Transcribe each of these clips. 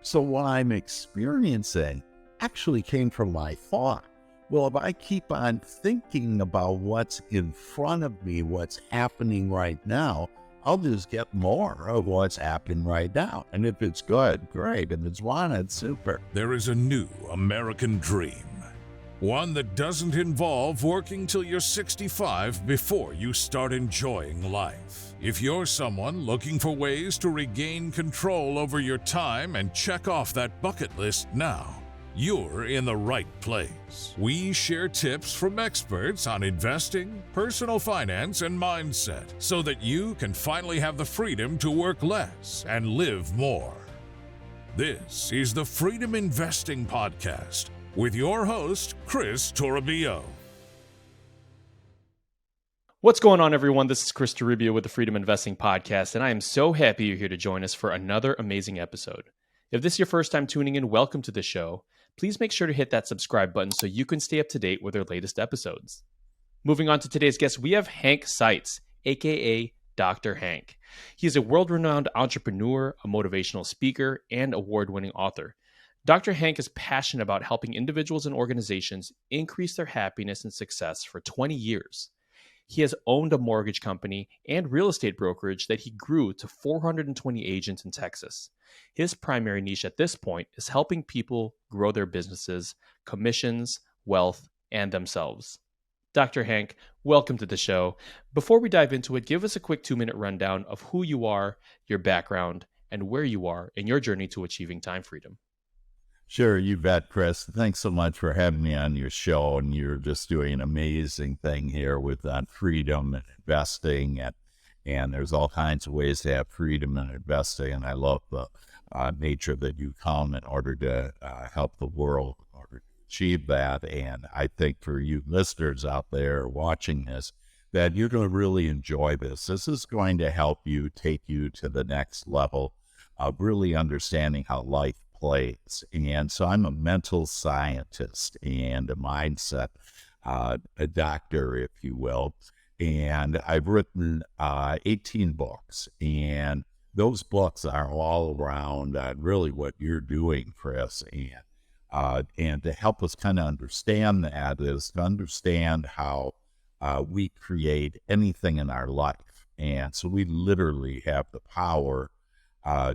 So what I'm experiencing actually came from my thought. Well, if I keep on thinking about what's in front of me, what's happening right now, I'll just get more of what's happening right now. And if it's good, great. If it's wanted, super. There is a new American dream. One that doesn't involve working till you're 65 before you start enjoying life. If you're someone looking for ways to regain control over your time and check off that bucket list now, you're in the right place. We share tips from experts on investing, personal finance, and mindset so that you can finally have the freedom to work less and live more. This is the Freedom Investing Podcast with your host, Chris Toribio. What's going on, everyone? This is Chris Toribio with the Freedom Investing Podcast, and I am so happy you're here to join us for another amazing episode. If this is your first time tuning in, welcome to the show. Please make sure to hit that subscribe button so you can stay up to date with our latest episodes. Moving on to today's guest, we have Hank Seitz, aka Dr. Hank. He is a world-renowned entrepreneur, a motivational speaker, and award-winning author. Dr. Hank is passionate about helping individuals and organizations increase their happiness and success for 20 years. He has owned a mortgage company and real estate brokerage that he grew to 420 agents in Texas. His primary niche at this point is helping people grow their businesses, commissions, wealth, and themselves. Dr. Hank, welcome to the show. Before we dive into it, give us a quick 2-minute rundown of who you are, your background, and where you are in your journey to achieving time freedom. Sure, you bet, Chris. Thanks so much for having me on your show. And you're just doing an amazing thing here with freedom and investing. And there's all kinds of ways to have freedom in investing. And I love the nature that you come in order to help the world in order to achieve that. And I think for you listeners out there watching this, that you're going to really enjoy this. This is going to help you take you to the next level of really understanding how life plays. And so I'm a mental scientist and a mindset a doctor, if you will. And I've written 18 books, and those books are all around really what you're doing, Chris. And to help us kind of understand that is to understand how we create anything in our life. And so we literally have the power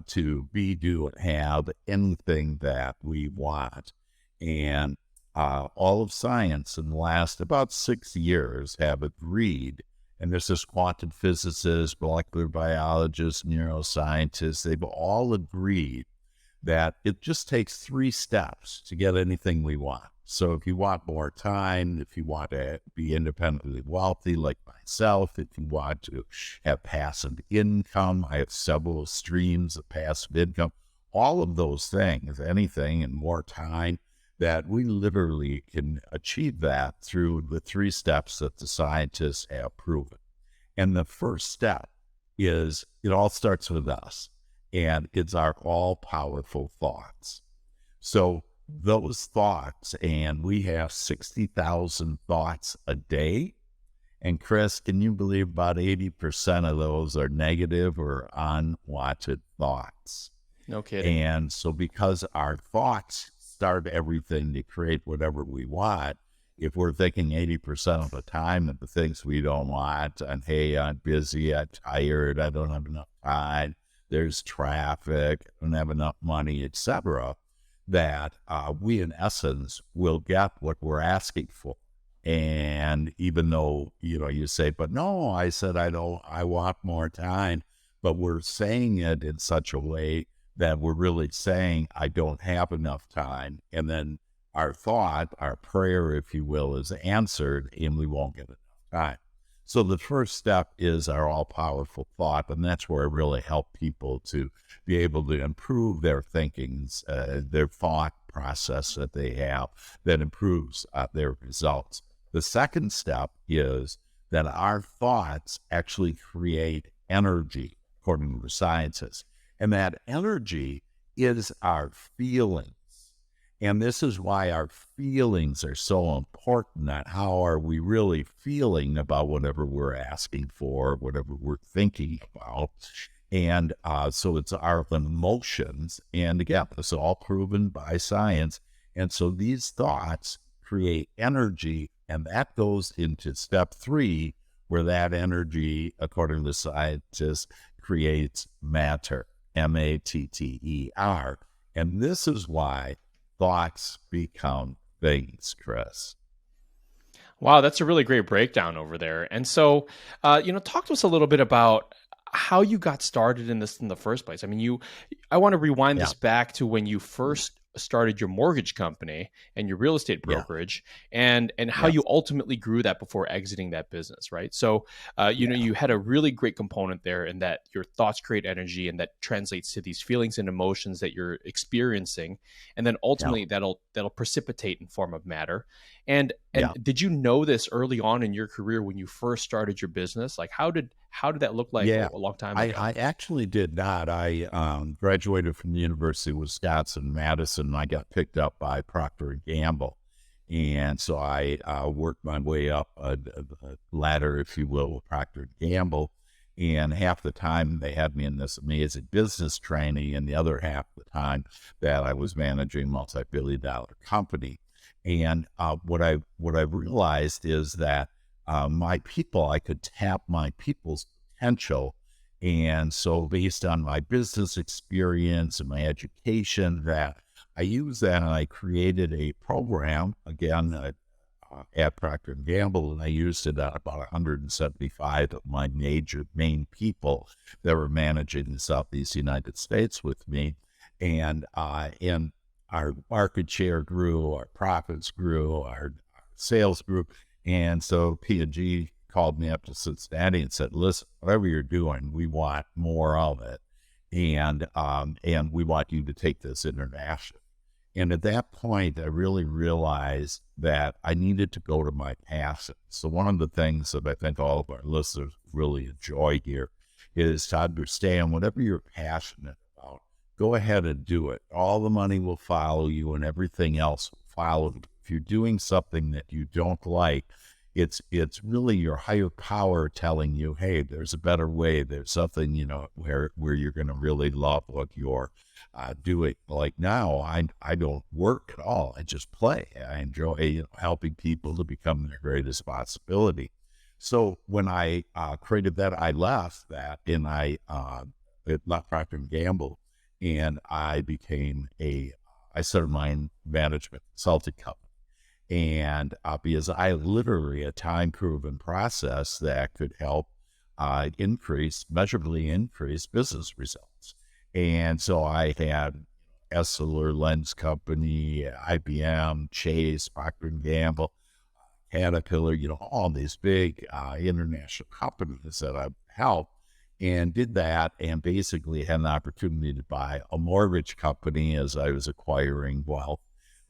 to be, do, and have anything that we want. And all of science in the last about 6 years have agreed, and this is quantum physicists, molecular biologists, neuroscientists, they've all agreed that it just takes 3 steps to get anything we want. So if you want more time, if you want to be independently wealthy like myself, if you want to have passive income, I have several streams of passive income, all of those things, anything and more time, that we literally can achieve that through the 3 steps that the scientists have proven. And the first step is it all starts with us, and it's our all-powerful thoughts. So those thoughts, and we have 60,000 thoughts a day. And Chris, can you believe about 80% of those are negative or unwanted thoughts? No kidding. And so because our thoughts start everything to create whatever we want, if we're thinking 80% of the time of the things we don't want, and hey, I'm busy, I'm tired, I don't have enough time, there's traffic, I don't have enough money, etc., that we in essence will get what we're asking for. And even though, you say, but no, I said, I want more time, but we're saying it in such a way that we're really saying, I don't have enough time. And then our thought, our prayer, if you will, is answered, and we won't get enough time. So the first step is our all-powerful thought, and that's where I really help people to be able to improve their thinkings, their thought process that they have that improves their results. The second step is that our thoughts actually create energy, according to the scientists, and that energy is our feelings. And this is why our feelings are so important. That how are we really feeling about whatever we're asking for, whatever we're thinking about. And so it's our emotions. And again, it's all proven by science. And so these thoughts create energy, and that goes into step 3, where that energy, according to scientists, creates matter, matter. And this is why thoughts become things, Chris. Wow, that's a really great breakdown over there. And so, talk to us a little bit about how you got started in this in the first place. I mean, I want to rewind Yeah, this back to when you first started your mortgage company and your real estate yeah, brokerage, and how yeah, you ultimately grew that before exiting that business, right? So, yeah, you had a really great component there in that your thoughts create energy, and that translates to these feelings and emotions that you're experiencing, and then yeah, ultimately that'll precipitate in form of matter. And yeah. did you know this early on in your career when you first started your business? Like how did that look like Yeah, a long time I, ago? I actually did not. I graduated from the University of Wisconsin-Madison, and I got picked up by Procter and Gamble. And so I worked my way up a ladder, if you will, with Procter and Gamble. And half the time they had me in this amazing business training, and the other half the time that I was managing a multi-billion-dollar company. And what I realized is that my people, I could tap my people's potential. And so based on my business experience and my education, that I used that, and I created a program, again, at Procter& and Gamble, and I used it on about 175 of my main people that were managing the Southeast United States with me. And our market share grew, our profits grew, our sales grew. And so P&G called me up to Cincinnati and said, listen, whatever you're doing, we want more of it. And we want you to take this international. And at that point, I really realized that I needed to go to my passion. So one of the things that I think all of our listeners really enjoy here is to understand whatever you're passionate about, go ahead and do it. All the money will follow you, and everything else will follow you. If you're doing something that you don't like, it's really your higher power telling you, hey, there's a better way. There's something, where you're going to really love what you're doing. Like now, I don't work at all. I just play. I enjoy helping people to become their greatest possibility. So when I created that, I left that, and I left Procter and Gamble, and I started my management consulting company. And because I literally a time-proven process that could help measurably increase business results. And so I had Essilor Lens Company, IBM, Chase, Procter& and Gamble, Caterpillar, all these big international companies that I've helped, and did that, and basically had an opportunity to buy a mortgage company as I was acquiring wealth.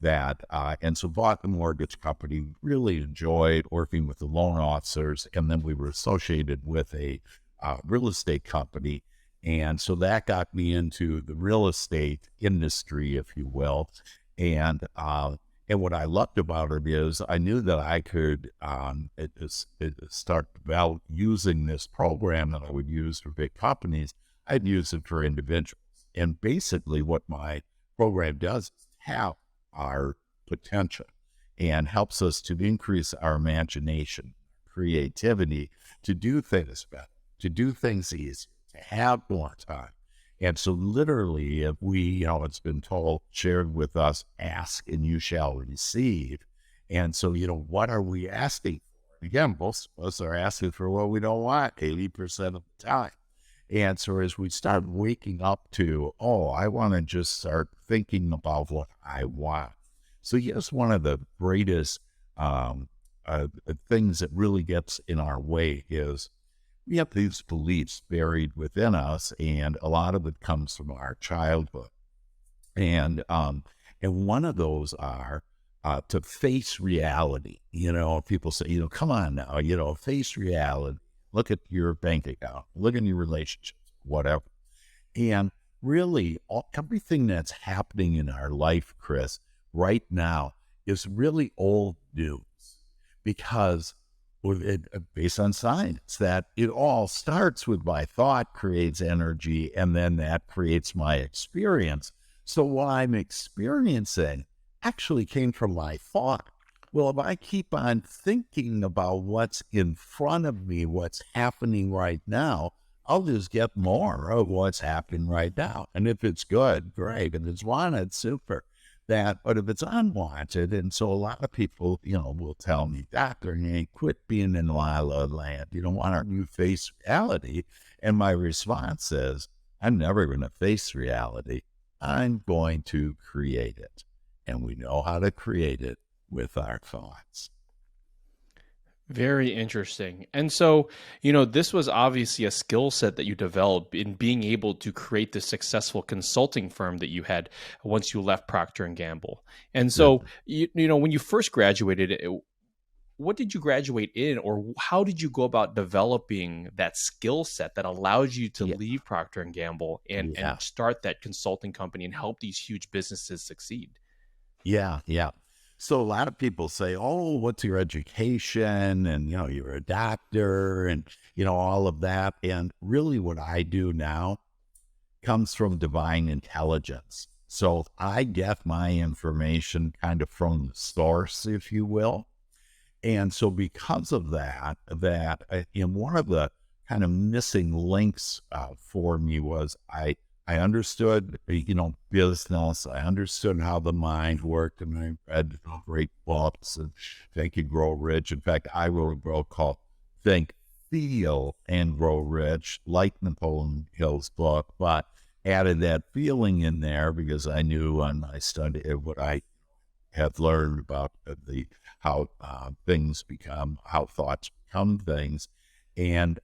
And so bought the mortgage company, really enjoyed working with the loan officers, and then we were associated with a real estate company. And so that got me into the real estate industry, if you will. And what I loved about it is I knew that I could start using this program that I would use for big companies. I'd use it for individuals. And basically what my program does is tap our potential and helps us to increase our imagination, creativity, to do things better, to do things easier, to have more time. And so literally, if we, it's been shared with us, ask and you shall receive. And so, what are we asking for? Again, most of us are asking for what we don't want 80% of the time. And so as we start waking up to, I want to just start thinking about what I want. So yes, one of the greatest things that really gets in our way is we have these beliefs buried within us, and a lot of it comes from our childhood. And one of those are to face reality. People say, come on now, face reality. Look at your bank account, look at your relationships, whatever. And really, everything that's happening in our life, Chris, right now is really old news, because based on science, that it all starts with my thought, creates energy, and then that creates my experience. So what I'm experiencing actually came from my thought. Well, if I keep on thinking about what's in front of me, what's happening right now, I'll just get more of what's happening right now. And if it's good, great. If it's wanted, super. But if it's unwanted, and so a lot of people, will tell me, Doctor, hey, quit being in la la land. You don't want to face reality. And my response is, I'm never going to face reality. I'm going to create it. And we know how to create it with our thoughts. Very interesting. And so, this was obviously a skill set that you developed in being able to create the successful consulting firm that you had once you left Procter and Gamble. And so, when you first graduated, what did you graduate in, or how did you go about developing that skill set that allowed you to leave Procter and Gamble and start that consulting company and help these huge businesses succeed? Yeah. So a lot of people say, oh, what's your education? And, you're a doctor and, all of that. And really what I do now comes from divine intelligence. So I get my information kind of from the source, if you will. And so because of that, one of the kind of missing links for me was I understood, business. I understood how the mind worked, and I read great books and Think and Grow Rich. In fact, I wrote a book called Think, Feel, and Grow Rich, like Napoleon Hill's book, but added that feeling in there because I knew on my study what I had learned about how thoughts become things, and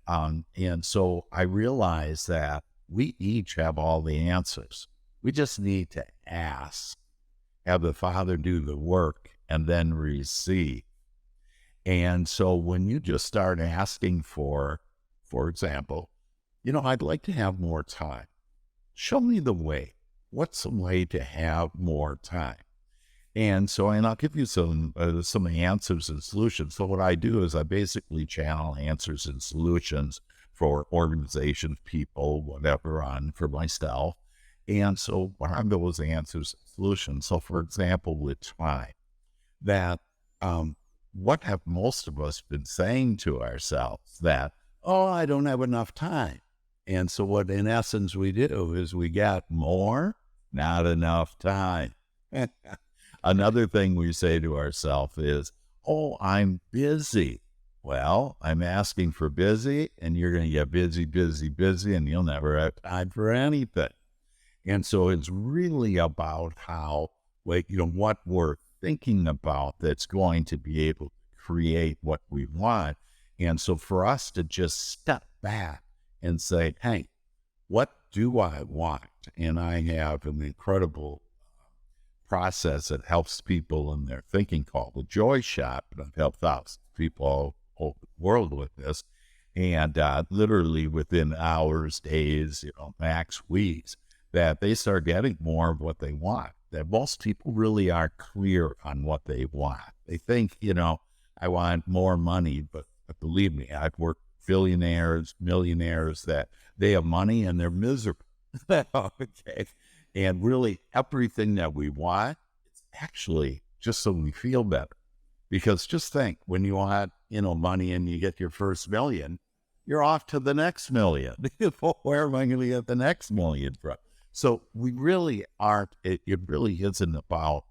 so I realized that we each have all the answers. We just need to ask, have the Father do the work, and then receive. And so when you just start asking for example, I'd like to have more time. Show me the way. What's the way to have more time? And I'll give you some answers and solutions. So what I do is I basically channel answers and solutions for organizations, people, whatever, for myself. And so what are those answers and solutions? So for example, with time, that what have most of us been saying to ourselves? That, oh, I don't have enough time. And so what in essence we do is we get more, not enough time. Another thing we say to ourselves is, oh, I'm busy. Well, I'm asking for busy, and you're going to get busy, and you'll never have time for anything. And so it's really about what we're thinking about that's going to be able to create what we want. And so for us to just step back and say, hey, what do I want? And I have an incredible process that helps people in their thinking called the Joy Shot. And I've helped thousands of people all over the world with this. And literally within hours, days, max weeks, that they start getting more of what they want. That most people really aren't clear on what they want. They think, I want more money, but believe me, I've worked billionaires, millionaires that they have money and they're miserable. Okay. And really everything that we want, it's actually just so we feel better. Because just think, when you want, money and you get your first million, you're off to the next million. Where am I going to get the next million from? So we really aren't, it really isn't about,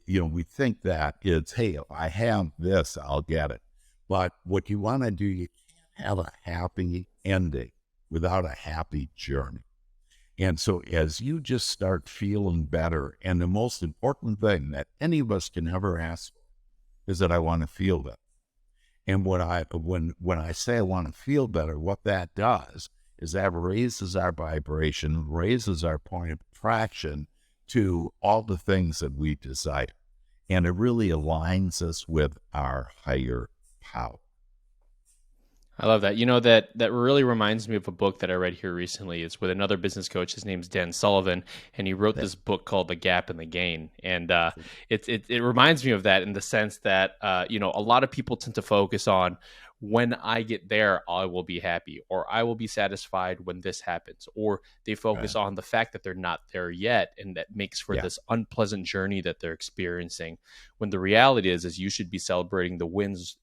we think that it's, hey, if I have this, I'll get it. But what you want to do, you can't have a happy ending without a happy journey. And so as you just start feeling better, and the most important thing that any of us can ever ask for is that I want to feel better. And when I say I want to feel better, what that does is that raises our vibration, raises our point of attraction to all the things that we desire. And it really aligns us with our higher power. I love that. You know, that really reminds me of a book that I read here recently. It's with another business coach. His name's Dan Sullivan, and he wrote this book called The Gap and the Gain. And it reminds me of that in the sense that a lot of people tend to focus on, when I get there, I will be happy, or I will be satisfied when this happens, or they focus Right. on the fact that they're not there yet, and that makes for Yeah. this unpleasant journey that they're experiencing. When the reality is you should be celebrating the wins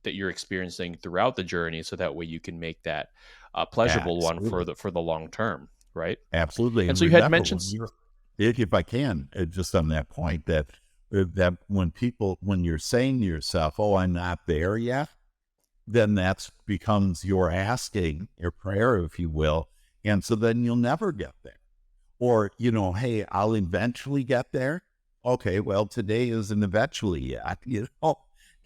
that you're experiencing throughout the journey, so that way you can make that a pleasurable one for Absolutely. the long term, right? Absolutely. And And so you had remember, mentioned, when you're, if I can, just on that point, that when you're saying to yourself, "Oh, I'm not there yet," then that's becomes your asking, your prayer, if you will, and so then you'll never get there. Or, hey, I'll eventually get there. Okay, well, today isn't eventually yet,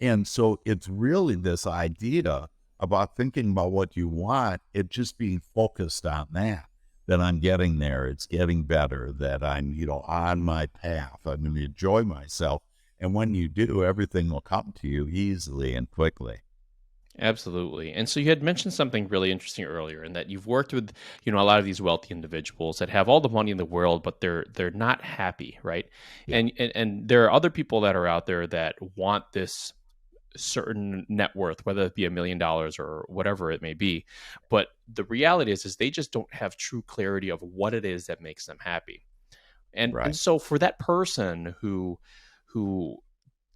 And so it's really this idea about thinking about what you want, it just being focused on that I'm getting there, it's getting better, that I'm, on my path, I'm going to enjoy myself. And when you do, everything will come to you easily and quickly. absolutely. And so you had mentioned something really interesting earlier, in that you've worked with, a lot of these wealthy individuals that have all the money in the world, but they're not happy, right? Yeah. And there are other people that are out there that want this certain net worth, whether it be $1 million or whatever it may be. But the reality is they just don't have true clarity of what it is that makes them happy. And Right. so for that person who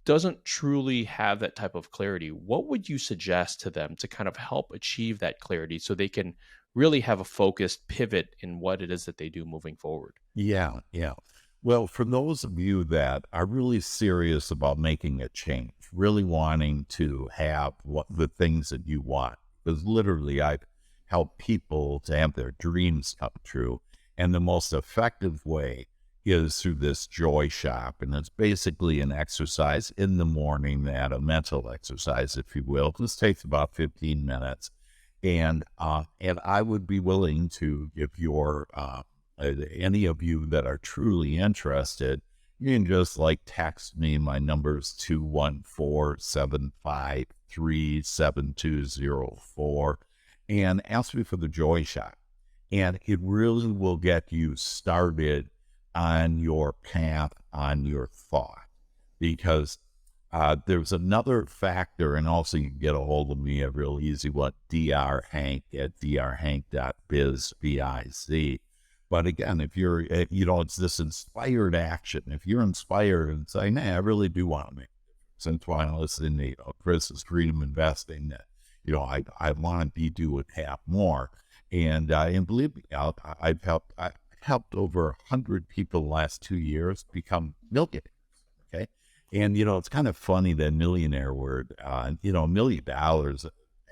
doesn't truly have that type of clarity, what would you suggest to them to kind of help achieve that clarity, so they can really have a focused pivot in what it is that they do moving forward? Yeah, yeah. Well, for those of you that are really serious about making a change, really wanting to have the things that you want, because literally I've helped people to have their dreams come true. And the most effective way is through this joy shop. And it's basically an exercise in the morning, a mental exercise, if you will. This takes about 15 minutes. And I would be willing to give any of you that are truly interested, you can just text me. My number's 214-753-7204, and ask me for the joy shot. And it really will get you started on your path, on your thought, because there's another factor, and also you can get a hold of me, a real easy one, drhank at drhank.biz, B-I-Z. But again, if you're, it's this inspired action. If you're inspired and say, "Nah, I really do want to make a difference," that's why I'm listening to Chris's Freedom Investing, that, I want to be doing half more. And believe me, I've helped over 100 people the last 2 years become millionaires. Okay. And, it's kind of funny, that millionaire word, $1 million,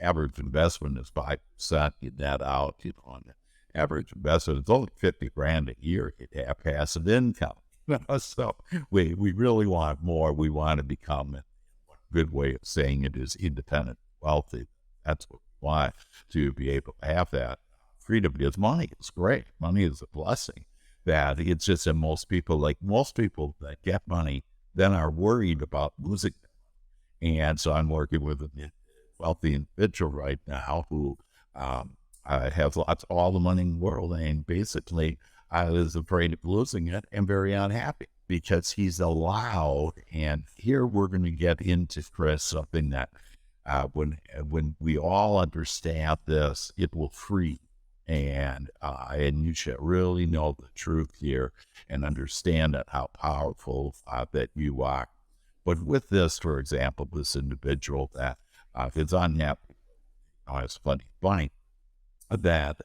average investment is 5%. You net out, on the average investment, it's only 50 grand a year. You'd have passive income. So we really want more. We want to become, a good way of saying it is, independent, wealthy. That's what we want, to be able to have that freedom, because money is great. Money is a blessing. That it's just that most people that get money then are worried about losing it. And so I'm working with a wealthy individual right now who has all the money in the world, and basically is afraid of losing it and very unhappy because he's allowed. And here we're going to get into, Chris, something that when we all understand this, it will free. And you should really know the truth here and understand how powerful that you are. But with this, for example, this individual that is unhappy, it's funny that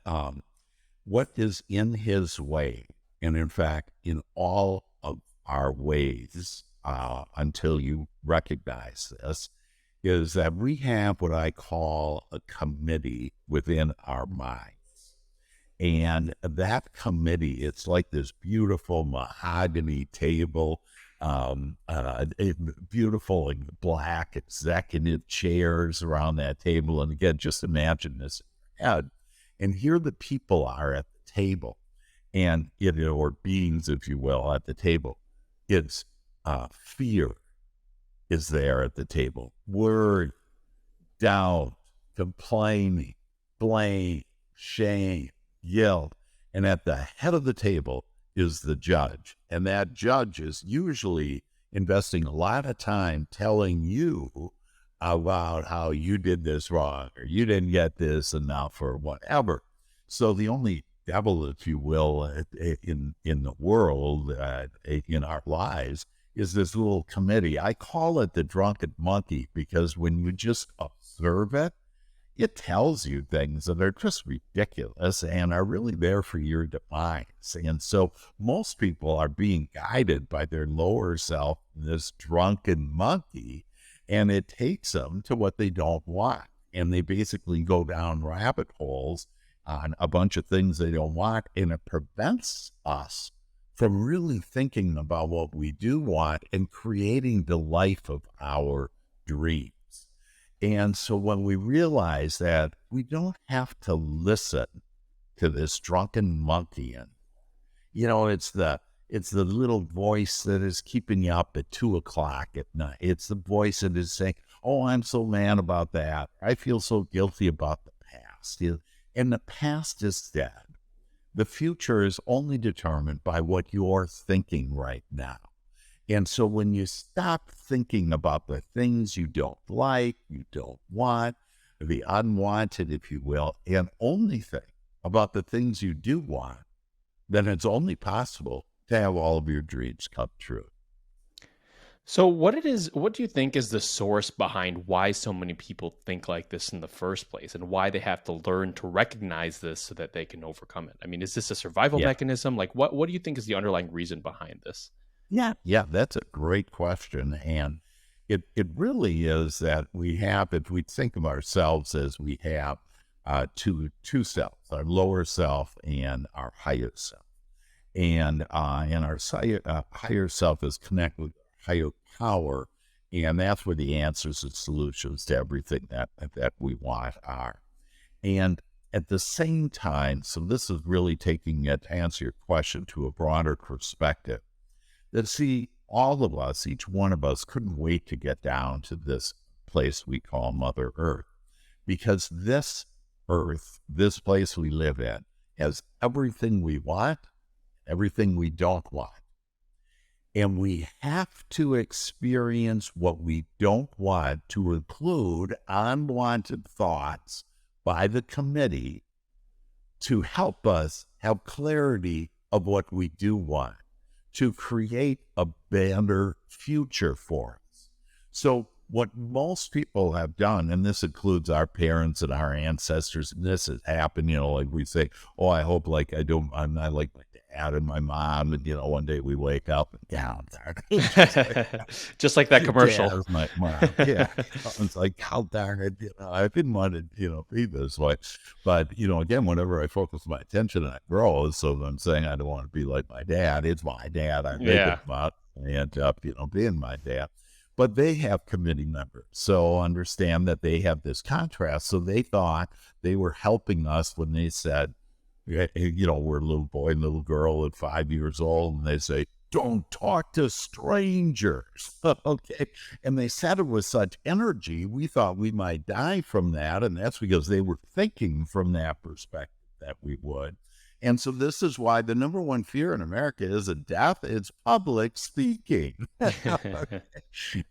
what is in his way, and in fact, in all of our ways, until you recognize this, is that we have what I call a committee within our mind. And that committee, it's like this beautiful mahogany table, beautiful black executive chairs around that table. And again, just imagine this in your head. And here the people are at the table, and or beings, if you will, at the table. It's fear is there at the table, worry, doubt, complaining, blame, shame, guilt. And at the head of the table is the judge. And that judge is usually investing a lot of time telling you about how you did this wrong or you didn't get this enough or whatever. So the only devil, if you will, in the world, in our lives, is this little committee. I call it the drunken monkey because when you just observe it, it tells you things that are just ridiculous and are really there for your demise. And so most people are being guided by their lower self, this drunken monkey, and it takes them to what they don't want. And they basically go down rabbit holes on a bunch of things they don't want, and it prevents us from really thinking about what we do want and creating the life of our dreams. And so when we realize that we don't have to listen to this drunken monkey, and it's the little voice that is keeping you up at 2:00 at night. It's the voice that is saying, "Oh, I'm so mad about that. I feel so guilty about the past." And the past is dead. The future is only determined by what you're thinking right now. And so when you stop thinking about the things you don't like, you don't want, the unwanted, if you will, and only think about the things you do want, then it's only possible to have all of your dreams come true. So what do you think is the source behind why so many people think like this in the first place, and why they have to learn to recognize this so that they can overcome it? I mean, is this a survival mechanism? Like what do you think is the underlying reason behind this? Yeah, that's a great question. And it really is that we have, if we think of ourselves as we have two selves, our lower self and our higher self. And our higher self is connected with higher power, and that's where the answers and solutions to everything that we want are. And at the same time, so this is really taking it to answer your question to a broader perspective, that see, all of us, each one of us, couldn't wait to get down to this place we call Mother Earth, because this Earth, this place we live in, has everything we want, everything we don't want. And we have to experience what we don't want to include unwanted thoughts by the committee to help us have clarity of what we do want, to create a better future for us. So what most people have done, and this includes our parents and our ancestors, and this has happened, like we say, "Oh, I hope I'm not like my dad and my mom," and one day we wake up and Just like that commercial. Dad is my mom. Yeah. It's like, how darn it, I didn't want to, be this way. But, again, whenever I focus my attention and I grow, so I'm saying I don't want to be like my dad. It's my dad I'm thinking about. I end up, being my dad. But they have committee members. So understand that they have this contrast. So they thought they were helping us when they said, we're a little boy and little girl at 5 years old, and they say, "Don't talk to strangers." Okay. And they said it with such energy, we thought we might die from that. And that's because they were thinking from that perspective that we would. And so this is why the number one fear in America isn't death, it's public speaking.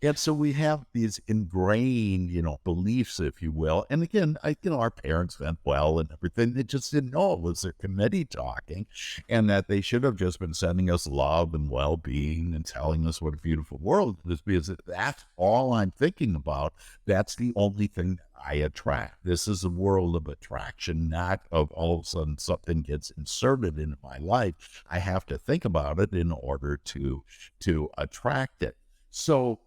And so we have these ingrained, beliefs, if you will. And again, our parents meant well and everything. They just didn't know it was their committee talking, and that they should have just been sending us love and well-being and telling us what a beautiful world it is, because if that's all I'm thinking about, that's the only thing I attract. This is a world of attraction, not of all of a sudden something gets inserted into my life. I have to think about it in order to attract it. So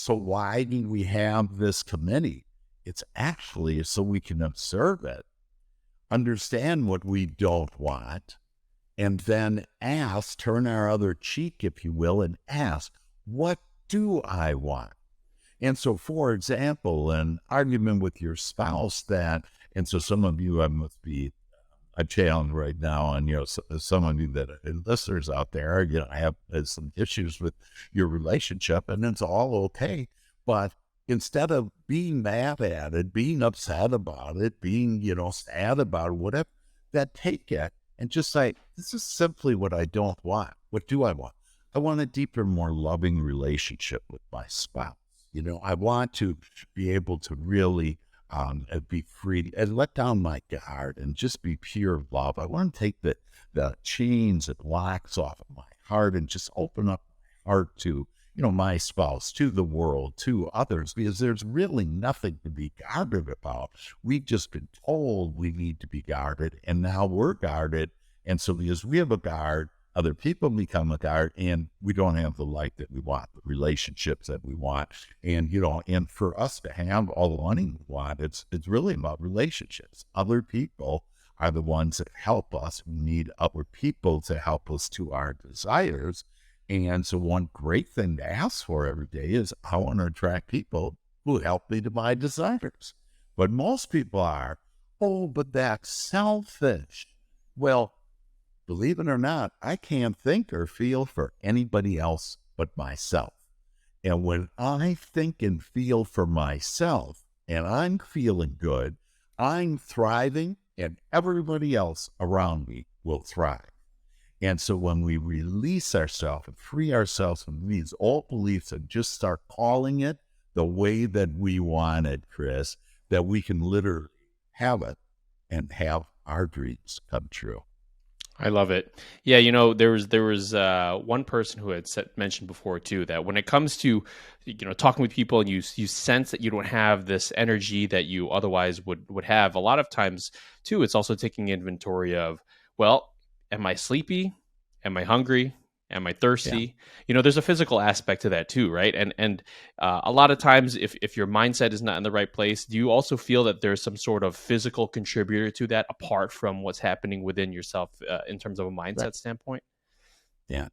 why do we have this committee? It's actually so we can observe it, understand what we don't want, and then turn our other cheek, if you will, and ask, what do I want? And so, for example, an argument with your spouse and so some of you, I must be a challenge right now, and some of you that are listeners out there, have some issues with your relationship, and it's all okay. But instead of being mad at it, being upset about it, being, sad about it, whatever, that take it and just say, this is simply what I don't want. What do I want? I want a deeper, more loving relationship with my spouse. I want to be able to really be free and let down my guard and just be pure love. I want to take the chains and locks off of my heart and just open up my heart to, my spouse, to the world, to others, because there's really nothing to be guarded about. We've just been told we need to be guarded, and now we're guarded. And so because we have a guard, other people become a guard, and we don't have the life that we want, the relationships that we want. And, and for us to have all the money we want, it's really about relationships. Other people are the ones that help us. We need other people to help us to our desires. And so one great thing to ask for every day is, I want to attract people who help me to my desires. But most people are, oh, but that's selfish. Well, believe it or not, I can't think or feel for anybody else but myself. And when I think and feel for myself and I'm feeling good, I'm thriving, and everybody else around me will thrive. And so when we release ourselves and free ourselves from these old beliefs and just start calling it the way that we want it, Chris, that we can literally have it and have our dreams come true. I love it. Yeah, there was one person who had mentioned before too that when it comes to talking with people and you sense that you don't have this energy that you otherwise would have, a lot of times too, it's also taking inventory of, well, am I sleepy? Am I hungry? Am I thirsty? Yeah. There's a physical aspect to that too, right? And a lot of times, if your mindset is not in the right place, do you also feel that there's some sort of physical contributor to that apart from what's happening within yourself in terms of a mindset standpoint? Yeah.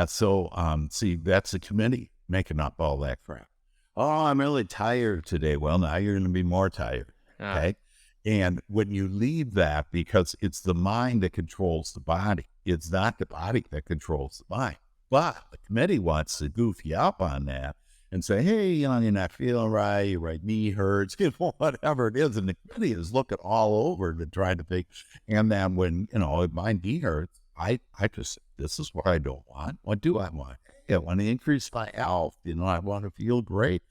So, see, that's the committee making up all that crap. Oh, I'm really tired today. Well, now you're going to be more tired. Okay. And when you leave that, because it's the mind that controls the body, it's not the body that controls the mind. But the committee wants to goof you up on that and say, hey, you're not feeling right, your right knee hurts, whatever it is. And the committee is looking all over to try to think. And then when, if my knee hurts, I just, this is what I don't want. What do I want? I want to increase my health. I want to feel great.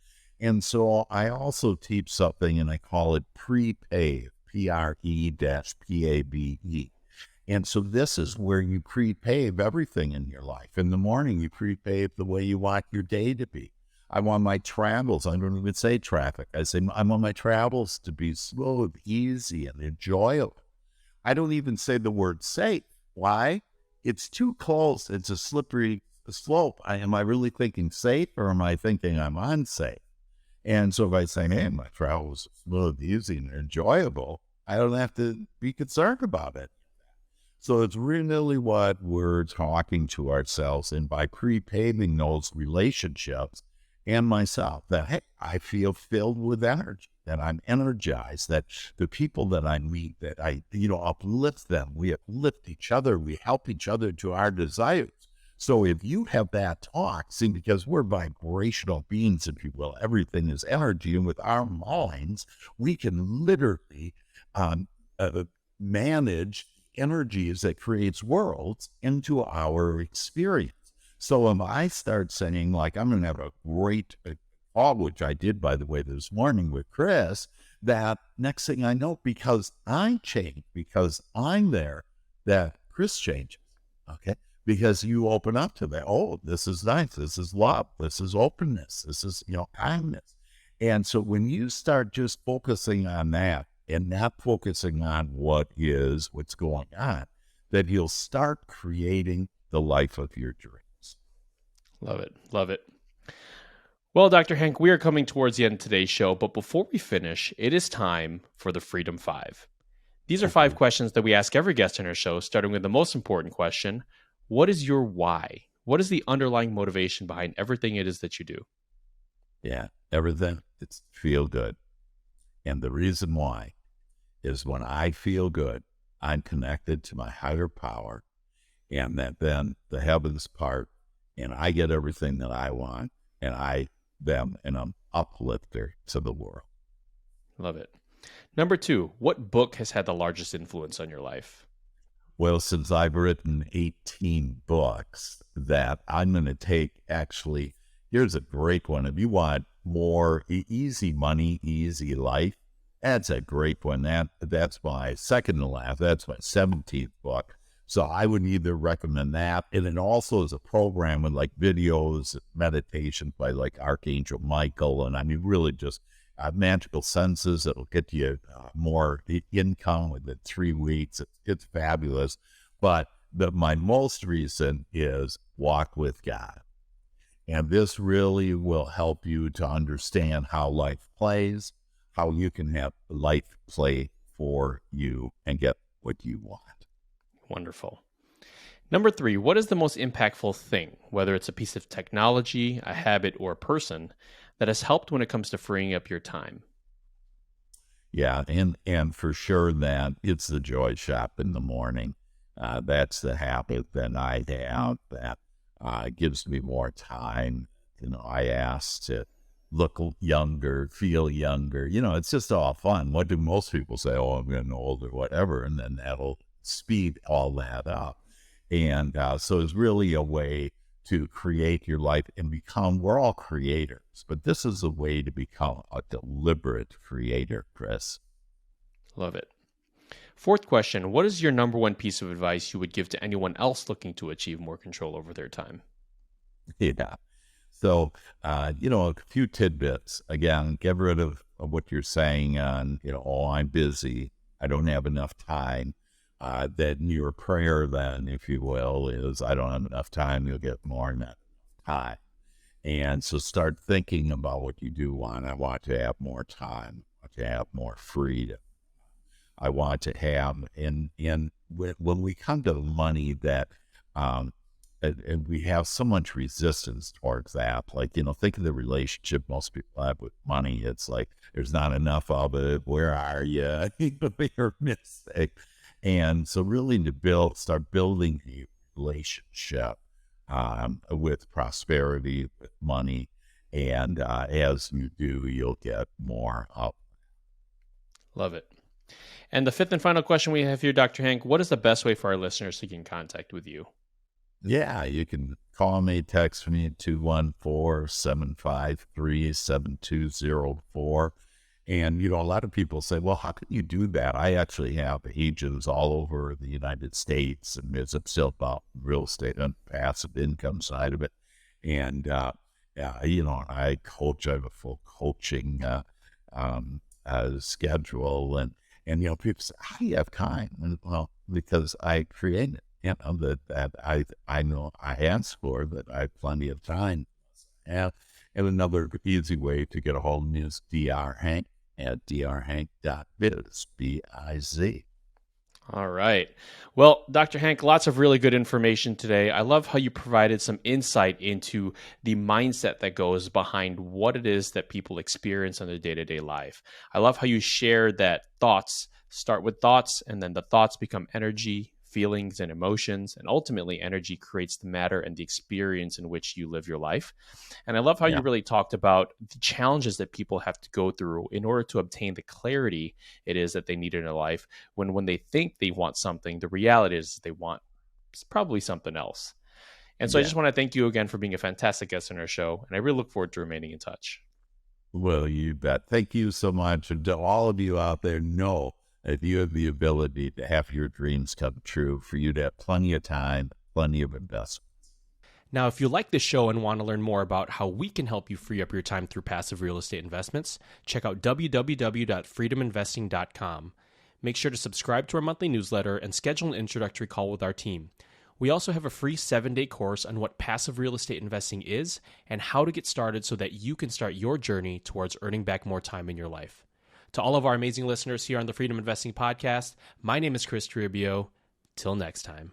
And so I also teach something, and I call it pre-pave, Pre-PAVE. And so this is where you pre-pave everything in your life. In the morning, you pre-pave the way you want your day to be. I want my travels. I don't even say traffic. I say I want my travels to be smooth, easy, and enjoyable. I don't even say the word safe. Why? It's too close. It's a slippery slope. Am I really thinking safe, or am I thinking I'm unsafe? And so by saying, hey, my travel was smooth, easy, and enjoyable, I don't have to be concerned about it. So it's really what we're talking to ourselves. And by pre-paving those relationships and myself, that, hey, I feel filled with energy, that I'm energized, that the people that I meet, that I, uplift them. We uplift each other. We help each other to our desires. So if you have that talk, see, because we're vibrational beings, if you will, everything is energy, and with our minds, we can literally manage energies that creates worlds into our experience. So if I start saying, like, I'm going to have a great call, which I did, by the way, this morning with Chris, that next thing I know, because I change, because I'm there, that Chris changes, okay? Because you open up to that. Oh, this is nice. This is love. This is openness. This is, kindness. And so when you start just focusing on that and not focusing on what's going on, that you'll start creating the life of your dreams. Love it. Love it. Well, Dr. Hank, we are coming towards the end of today's show, but before we finish, it is time for the Freedom 5. These are 5 questions that we ask every guest on our show, starting with the most important question. What is your why? What is the underlying motivation behind everything it is that you do? Yeah, everything. It's feel good. And the reason why is when I feel good, I'm connected to my higher power, and that then the heavens part, and I get everything that I want, and I'm uplifter to the world. Love it. Number 2, what book has had the largest influence on your life? Well, since I've written 18 books, that I'm going to take, actually, here's a great one. If you want more easy money, easy life, that's a great one. That's my second to last. That's my 17th book. So I would either recommend that. And it also is a program with like videos, meditation by like Archangel Michael. And I mean, really just magical senses. It'll get you more income within 3 weeks. It's fabulous. But my most recent is Walk with God. And this really will help you to understand how life plays, how you can have life play for you and get what you want. Wonderful. Number 3, what is the most impactful thing, whether it's a piece of technology, a habit, or a person, that has helped when it comes to freeing up your time? Yeah, and for sure that it's the joy shop in the morning. That's the habit that I have that gives me more time. I ask to look younger, feel younger. It's just all fun. What do most people say? Oh, I'm getting old or whatever. And then that'll speed all that up. And so it's really a way to create your life and we're all creators, but this is a way to become a deliberate creator, Chris. Love it. 4th question, what is your number 1 piece of advice you would give to anyone else looking to achieve more control over their time? Yeah. So, a few tidbits. Again, get rid of what you're saying on, oh, I'm busy, I don't have enough time. Then your prayer, then, if you will, is I don't have enough time, you'll get more than that time. And so start thinking about what you do want. I want to have more time. I want to have more freedom. I want to have, and when we come to money, that and we have so much resistance towards that. Like, think of the relationship most people have with money. It's like, there's not enough of it. Where are you? You're missing. And so really start building a relationship with prosperity, with money. And as you do, you'll get more up. Love it. And the 5th and final question we have here, Dr. Hank, what is the best way for our listeners to get in contact with you? Yeah, you can call me, text me at 214-753-7204. And, a lot of people say, well, how can you do that? I actually have agents all over the United States, and it's still about real estate and passive income side of it. And, I coach, I have a full coaching schedule. And people say, how do you have time? And, well, because I create it. That I know I ask for, that I have plenty of time. And another easy way to get a hold of me is drhank@drhank.biz, B-I-Z. All right. Well, Dr. Hank, lots of really good information today. I love how you provided some insight into the mindset that goes behind what it is that people experience in their day-to-day life. I love how you shared that thoughts start with thoughts, and then the thoughts become energy, feelings, and emotions, and ultimately energy creates the matter and the experience in which you live your life. And I love how you really talked about the challenges that people have to go through in order to obtain the clarity it is that they need in their life. When they think they want something, the reality is they want probably something else. And so I just want to thank you again for being a fantastic guest on our show, and I really look forward to remaining in touch. Well, you bet. Thank you so much. And to all of you out there, know if you have the ability to have your dreams come true, for you to have plenty of time, plenty of investments. Now, if you like this show and want to learn more about how we can help you free up your time through passive real estate investments, check out www.freedominvesting.com. Make sure to subscribe to our monthly newsletter and schedule an introductory call with our team. We also have a free 7-day course on what passive real estate investing is and how to get started so that you can start your journey towards earning back more time in your life. To all of our amazing listeners here on the Freedom Investing Podcast, my name is Chris Rubio. Till next time.